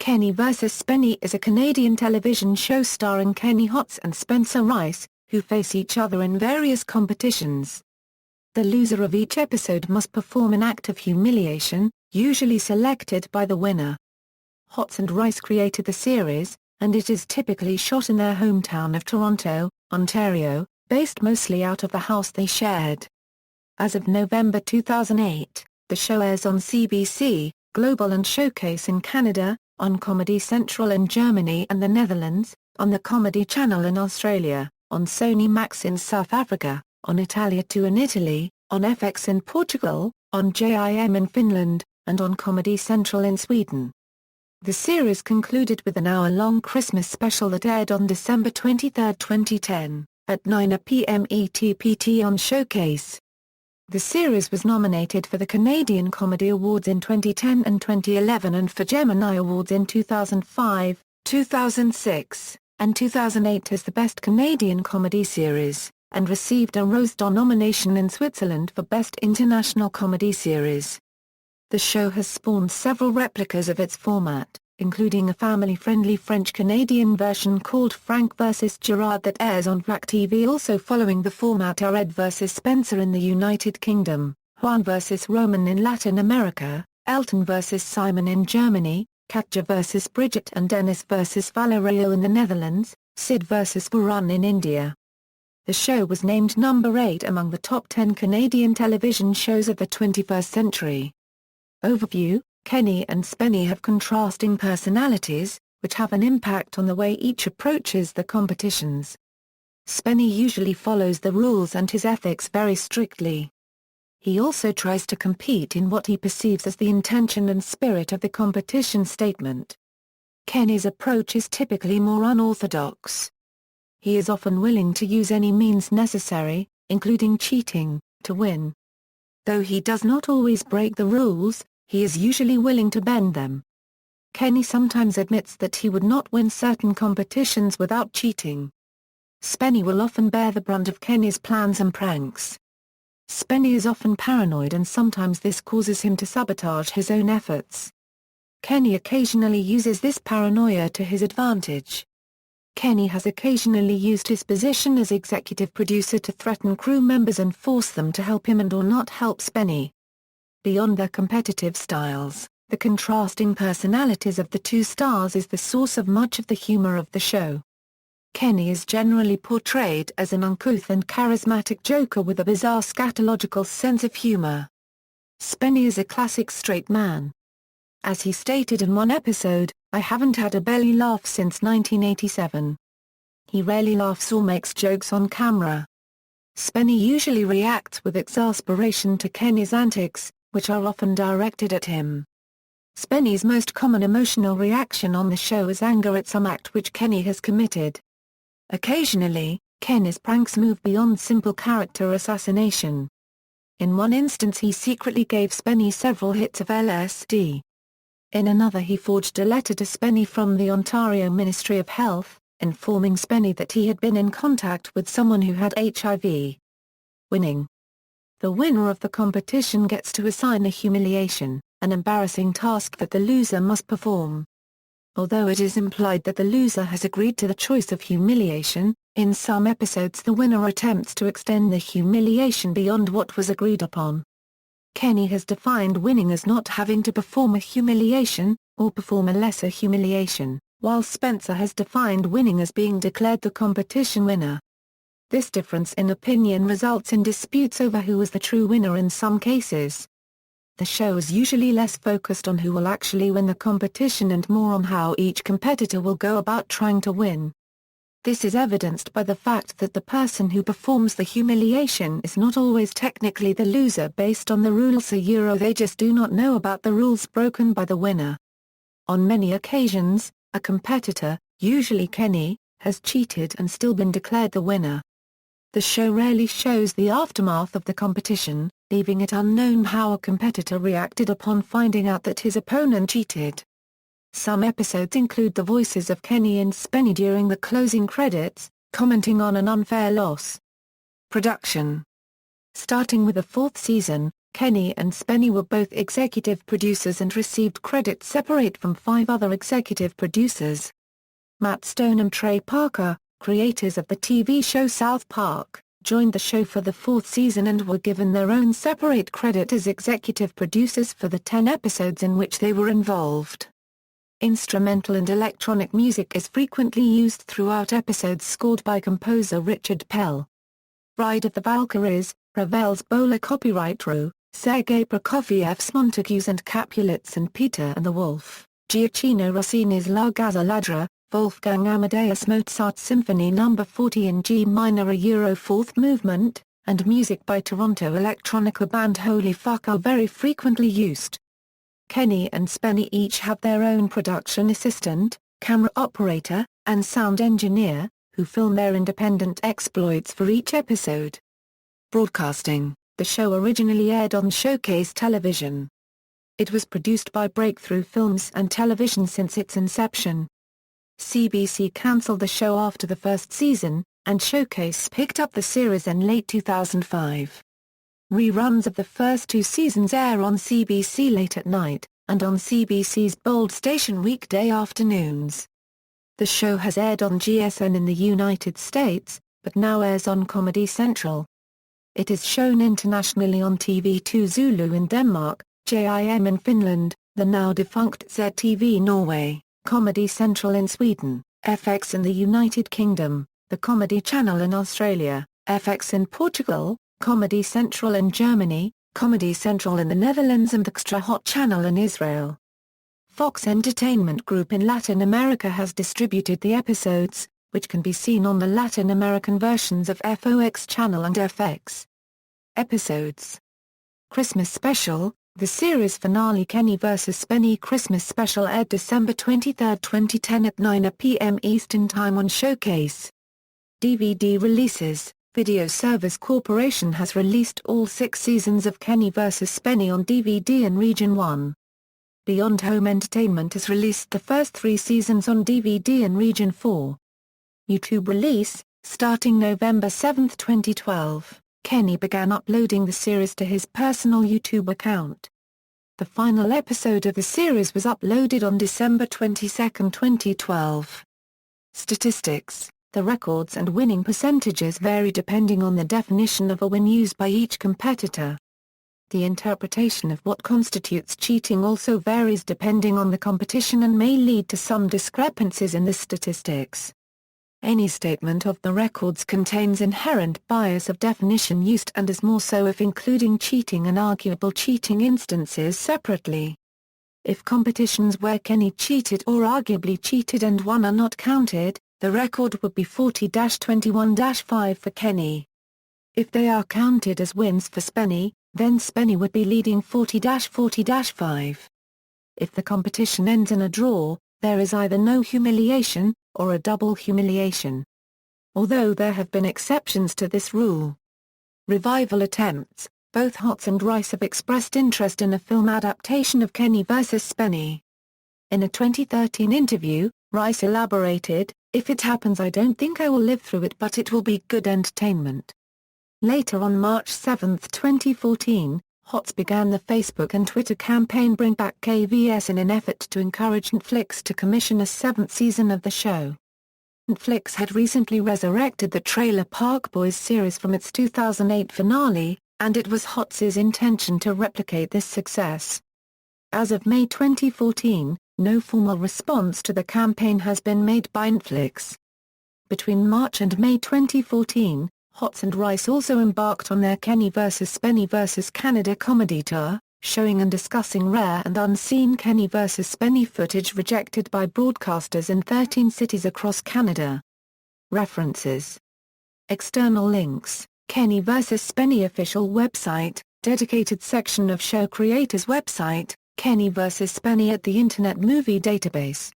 Kenny vs. Spenny is a Canadian television show starring Kenny Hotz and Spencer Rice, who face each other in various competitions. The loser of each episode must perform an act of humiliation, usually selected by the winner. Hotz and Rice created the series, and it is typically shot in their hometown of Toronto, Ontario, based mostly out of the house they shared. As of November 2008, the show airs on CBC, Global and Showcase in Canada, on Comedy Central in Germany and the Netherlands, on the Comedy Channel in Australia, on Sony Max in South Africa, on Italia 2 in Italy, on FX in Portugal, on JIM in Finland, and on Comedy Central in Sweden. The series concluded with an hour-long Christmas special that aired on December 23, 2010, at 9 p.m. ET/PT on Showcase. The series was nominated for the Canadian Comedy Awards in 2010 and 2011 and for Gemini Awards in 2005, 2006, and 2008 as the Best Canadian Comedy Series, and received a Rose-d'Or nomination in Switzerland for Best International Comedy Series. The show has spawned several replicas of its format, including a family-friendly French-Canadian version called Frank vs. Girard that airs on Black TV. Also following the format are Ed vs. Spencer in the United Kingdom, Juan vs. Roman in Latin America, Elton vs. Simon in Germany, Katja vs. Bridget and Dennis vs. Valerio in the Netherlands, Sid vs. Varun in India. The show was named number 8 among the top 10 Canadian television shows of the 21st century. Overview: Kenny and Spenny have contrasting personalities, which have an impact on the way each approaches the competitions. Spenny usually follows the rules and his ethics very strictly. He also tries to compete in what he perceives as the intention and spirit of the competition statement. Kenny's approach is typically more unorthodox. He is often willing to use any means necessary, including cheating, to win. Though he does not always break the rules, he is usually willing to bend them. Kenny sometimes admits that he would not win certain competitions without cheating. Spenny will often bear the brunt of Kenny's plans and pranks. Spenny is often paranoid and sometimes this causes him to sabotage his own efforts. Kenny occasionally uses this paranoia to his advantage. Kenny has occasionally used his position as executive producer to threaten crew members and force them to help him and/or not help Spenny. Beyond their competitive styles, the contrasting personalities of the two stars is the source of much of the humor of the show. Kenny is generally portrayed as an uncouth and charismatic joker with a bizarre scatological sense of humor. Spenny is a classic straight man. As he stated in one episode, "I haven't had a belly laugh since 1987. He rarely laughs or makes jokes on camera. Spenny usually reacts with exasperation to Kenny's antics, which are often directed at him. Spenny's most common emotional reaction on the show is anger at some act which Kenny has committed. Occasionally, Kenny's pranks move beyond simple character assassination. In one instance he secretly gave Spenny several hits of LSD. In another he forged a letter to Spenny from the Ontario Ministry of Health, informing Spenny that he had been in contact with someone who had HIV. Winning. The winner of the competition gets to assign a humiliation, an embarrassing task that the loser must perform. Although it is implied that the loser has agreed to the choice of humiliation, in some episodes the winner attempts to extend the humiliation beyond what was agreed upon. Kenny has defined winning as not having to perform a humiliation, or perform a lesser humiliation, while Spencer has defined winning as being declared the competition winner. This difference in opinion results in disputes over who is the true winner in some cases. The show is usually less focused on who will actually win the competition and more on how each competitor will go about trying to win. This is evidenced by the fact that the person who performs the humiliation is not always technically the loser based on the rules, they just do not know about the rules broken by the winner. On many occasions, a competitor, usually Kenny, has cheated and still been declared the winner. The show rarely shows the aftermath of the competition, leaving it unknown how a competitor reacted upon finding out that his opponent cheated. Some episodes include the voices of Kenny and Spenny during the closing credits, commenting on an unfair loss. Production. Starting with the fourth season, Kenny and Spenny were both executive producers and received credit separate from 5 other executive producers. Matt Stone and Trey Parker, creators of the TV show South Park, joined the show for the 4th season and were given their own separate credit as executive producers for the 10 episodes in which they were involved. Instrumental and electronic music is frequently used throughout episodes scored by composer Richard Pell. Ride of the Valkyries, Ravel's Bowler copyright Ru, Sergei Prokofiev's Montagues and Capulets and Peter and the Wolf, Gioacchino Rossini's La Gazza Ladra, Wolfgang Amadeus Mozart's Symphony No. 40 in G minor a Euro 4th movement, and music by Toronto electronica band Holy Fuck are very frequently used. Kenny and Spenny each have their own production assistant, camera operator, and sound engineer, who film their independent exploits for each episode. Broadcasting: the show originally aired on Showcase Television. It was produced by Breakthrough Films and Television since its inception. CBC cancelled the show after the first season, and Showcase picked up the series in late 2005. Reruns of the first 2 seasons air on CBC late at night, and on CBC's Bold Station weekday afternoons. The show has aired on GSN in the United States, but now airs on Comedy Central. It is shown internationally on TV2 Zulu in Denmark, JIM in Finland, the now-defunct ZTV Norway, Comedy Central in Sweden, FX in the United Kingdom, the Comedy Channel in Australia, FX in Portugal, Comedy Central in Germany, Comedy Central in the Netherlands and Extra Hot Channel in Israel. Fox Entertainment Group in Latin America has distributed the episodes, which can be seen on the Latin American versions of FOX Channel and FX. Episodes: Christmas Special, the series finale Kenny vs. Spenny Christmas Special aired December 23, 2010 at 9 p.m. Eastern Time on Showcase. DVD releases: Video Service Corporation has released all 6 seasons of Kenny vs. Spenny on DVD in Region 1. Beyond Home Entertainment has released the first 3 seasons on DVD in Region 4. YouTube release: starting November 7, 2012, Kenny began uploading the series to his personal YouTube account. The final episode of the series was uploaded on December 22, 2012. Statistics: the records and winning percentages vary depending on the definition of a win used by each competitor. The interpretation of what constitutes cheating also varies depending on the competition and may lead to some discrepancies in the statistics. Any statement of the records contains inherent bias of definition used and is more so if including cheating and arguable cheating instances separately. If competitions where Kenny cheated or arguably cheated and won are not counted, the record would be 40-21-5 for Kenny. If they are counted as wins for Spenny, then Spenny would be leading 40-40-5. If the competition ends in a draw, there is either no humiliation, or a double humiliation. Although there have been exceptions to this rule. Revival attempts: both Hotz and Rice have expressed interest in a film adaptation of Kenny vs. Spenny. In a 2013 interview, Rice elaborated, "If it happens I don't think I will live through it, but it will be good entertainment." Later on March 7, 2014, Hotz began the Facebook and Twitter campaign Bring Back KVS in an effort to encourage Netflix to commission a 7th season of the show. Netflix had recently resurrected the Trailer Park Boys series from its 2008 finale, and it was Hotz's intention to replicate this success. As of May 2014, no formal response to the campaign has been made by Netflix. Between March and May 2014, Hotz and Rice also embarked on their Kenny vs. Spenny vs. Canada comedy tour, showing and discussing rare and unseen Kenny vs. Spenny footage rejected by broadcasters in 13 cities across Canada. References: External links: Kenny vs. Spenny official website, dedicated section of show creators website, Kenny vs. Spenny at the Internet Movie Database.